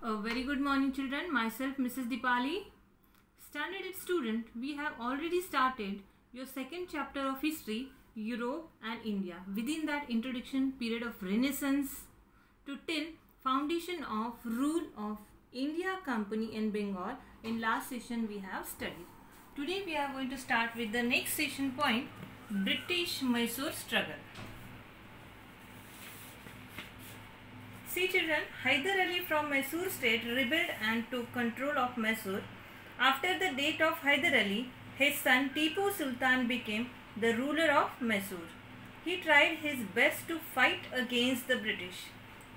A very good morning, children. Myself, Mrs. Dipali. Standard 8 student, we have already started your second chapter of history, Europe and India. Within that introduction period of Renaissance to till foundation of rule of India Company in Bengal. In last session we have studied. Today we are going to start with the next session point, British-Mysore struggle. See children, Hyder Ali from Mysore state rebelled and took control of Mysore. After the death of Hyder Ali, his son Tipu Sultan became the ruler of Mysore. He tried his best to fight against the British.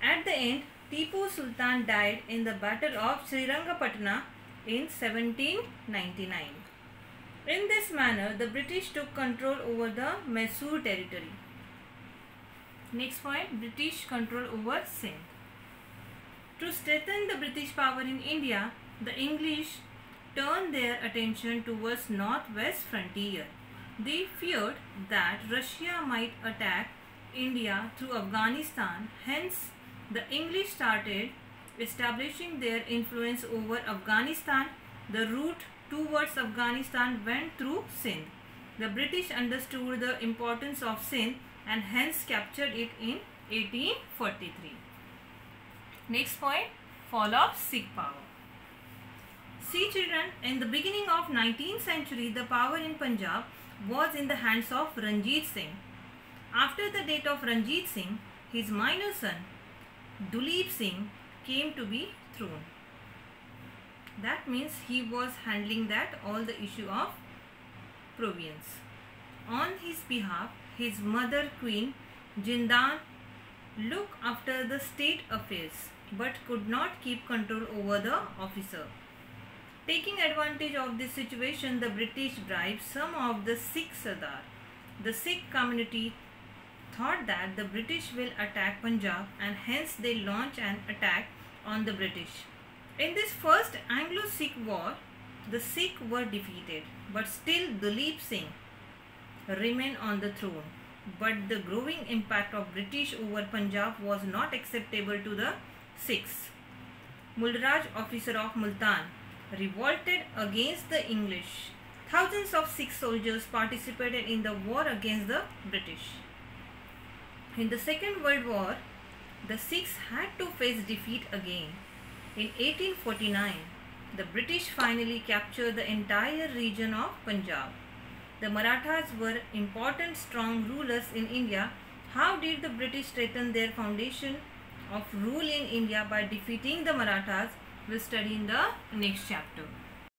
At the end, Tipu Sultan died in the Battle of Srirangapatna in 1799. In this manner, the British took control over the Mysore territory. Next point, British control over Sindh. To strengthen the British power in India, the English turned their attention towards northwest frontier. They feared that Russia might attack India through Afghanistan. Hence, the English started establishing their influence over Afghanistan. The route towards Afghanistan went through Sindh. The British understood the importance of Sindh and hence captured it in 1843. Next point, fall of Sikh power. See children, in the beginning of 19th century, the power in Punjab was in the hands of Ranjit Singh. After the death of Ranjit Singh, his minor son Duleep Singh came to be thrown. That means he was handling all the issue of province. On his behalf, his mother Queen Jindan looked after the state affairs but could not keep control over the officer. Taking advantage of this situation, the British bribed some of the Sikh Sardar. The Sikh community thought that the British will attack Punjab and hence they launched an attack on the British. In this first Anglo-Sikh war, the Sikh were defeated, but still Duleep Singh remained on the throne. But the growing impact of British over Punjab was not acceptable to the Sikhs. Mulraj, officer of Multan, revolted against the English. Thousands of Sikh soldiers participated in the war against the British. In the Second World War, the Sikhs had to face defeat again. In 1849, the British finally captured the entire region of Punjab. The Marathas were important strong rulers in India. How did the British strengthen their foundation of rule in India by defeating the Marathas? We'll study in the next chapter.